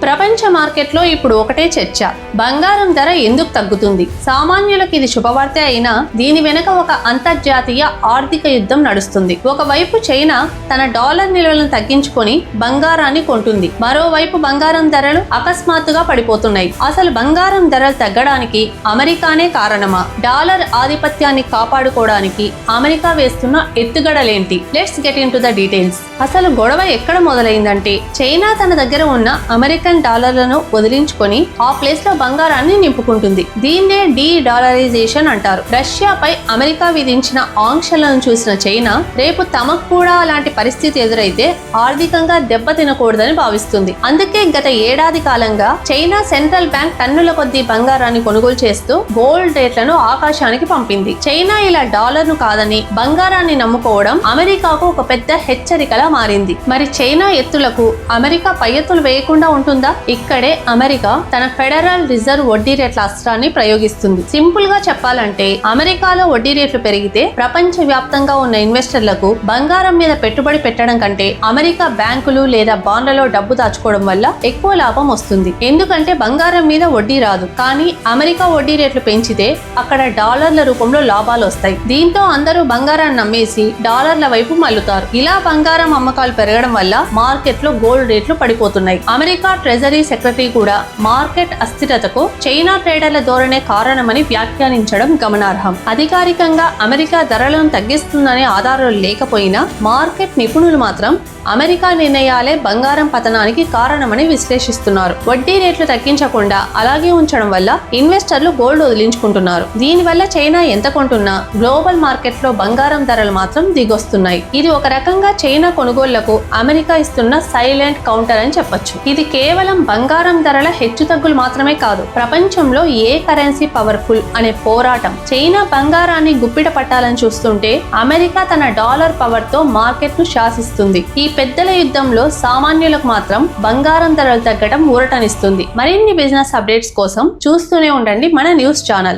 ప్రపంచ మార్కెట్లో ఇప్పుడు ఒకటే చర్చ, బంగారం ధర ఎందుకు తగ్గుతుంది? సామాన్యులకు ఇది శుభవార్త అయినా దీని వెనుక ఒక అంతర్జాతీయ ఆర్థిక యుద్ధం నడుస్తుంది. ఒకవైపు చైనా తన డాలర్ నిల్వలను తగ్గించుకొని బంగారాన్ని కొంటుంది, మరోవైపు బంగారం ధరలు అకస్మాత్తుగా పడిపోతున్నాయి. అసలు బంగారం ధరలు తగ్గడానికి అమెరికానే కారణమా? డాలర్ ఆధిపత్యాన్ని కాపాడుకోవడానికి అమెరికా వేస్తున్న ఎత్తుగడలేంటి? Let's get into the details. అసలు గొడవ ఎక్కడ మొదలైందంటే, చైనా తన దగ్గర ఉన్న అమెరికన్ డాలర్లను వదిలించుకొని ఆ ప్లేస్ లో బంగారాన్ని నింపుకుంటుంది. దీన్నే డీ డాలరైజేషన్ అంటారు. రష్యాపై అమెరికా విధించిన ఆంక్షలను చూసిన చైనా రేపు తమకు కూడా అలాంటి పరిస్థితి ఎదురైతే ఆర్థికంగా దెబ్బ తినకూడదని భావిస్తుంది. అందుకే గత ఏడాది కాలంగా చైనా సెంట్రల్ బ్యాంక్ టన్నుల కొద్దీ బంగారాన్ని కొనుగోలు చేస్తూ గోల్డ్ రేట్లను ఆకాశానికి పంపింది. చైనా ఇలా డాలర్ ను కాదని బంగారాన్ని నమ్ముకోవడం అమెరికాకు ఒక పెద్ద హెచ్చరికలా మారింది. మరి చైనా ఎత్తులకు అమెరికా పై ఎత్తులు వేయకుండా ఉంటుందా? ఇక్కడే అమెరికా తన ఫెడరల్ రిజర్వ్ వడ్డీ రేట్ల అస్త్రాన్ని ప్రయోగిస్తుంది. సింపుల్ గా చెప్పాలంటే, అమెరికాలో వడ్డీ రేట్లు పెరిగితే ప్రపంచ వ్యాప్తంగా ఉన్న ఇన్వెస్టర్లకు బంగారం మీద పెట్టుబడి పెట్టడం కంటే అమెరికా బ్యాంకులు లేదా బాండ్లలో డబ్బు దాచుకోవడం వల్ల ఎక్కువ లాభం వస్తుంది. ఎందుకంటే బంగారం మీద వడ్డీ రాదు, కానీ అమెరికా వడ్డీ రేట్లు పెంచితే అక్కడ డాలర్ల రూపంలో లాభాలు వస్తాయి. దీంతో అందరూ బంగారాన్ని నమ్మేసి డాలర్ల వైపు మల్లుతారు. ఇలా బంగారం అమ్మకాలు పెరగడం వల్ల మార్కెట్ లో గోల్డ్ రేట్లు పడిపోతున్నాయి. అమెరికా ట్రెజరీ సెక్రటరీ కూడా మార్కెట్ అస్థిరతకు చైనా ట్రేడర్ల ధోరణే కారణమని వ్యాఖ్యానించడం గమనార్హం. అధికారికంగా అమెరికా ధరలను తగ్గిస్తుందనే ఆధారాలు లేకపోయినా మార్కెట్ నిపుణులు మాత్రం అమెరికా నిర్ణయాలే బంగారం పతనానికి కారణమని విశ్లేషిస్తున్నారు. వడ్డీ రేట్లు తగ్గించకుండా అలాగే ఉంచడం వల్ల ఇన్వెస్టర్లు గోల్డ్ వదిలించుకుంటున్నారు. దీనివల్ల చైనా ఎంత కొంటున్నా గ్లోబల్ మార్కెట్ లో బంగారం ధరలు మాత్రం దిగొస్తున్నాయి. ఇది ఒక రకంగా చైనా కొనుగోళ్లకు అమెరికా ఇస్తున్న సైలెంట్ కౌంటర్ అని చెప్పొచ్చు. ఇది కేవలం బంగారం ధరల హెచ్చుతగ్గులు మాత్రమే కాదు, ప్రపంచంలో ఏ కరెన్సీ పవర్ఫుల్ అనే పోరాటం. చైనా బంగారాన్ని గుప్పిట పట్టాలని చూస్తుంటే అమెరికా తన డాలర్ పవర్ తో మార్కెట్ ను శాసిస్తుంది. ఈ పెద్దల యుద్ధంలో సామాన్యులకు మాత్రం బంగారం ధరలు తగ్గడం ఊరటనిస్తుంది. మరిన్ని బిజినెస్ అప్డేట్స్ కోసం చూస్తూనే ఉండండి మన న్యూస్ ఛానల్.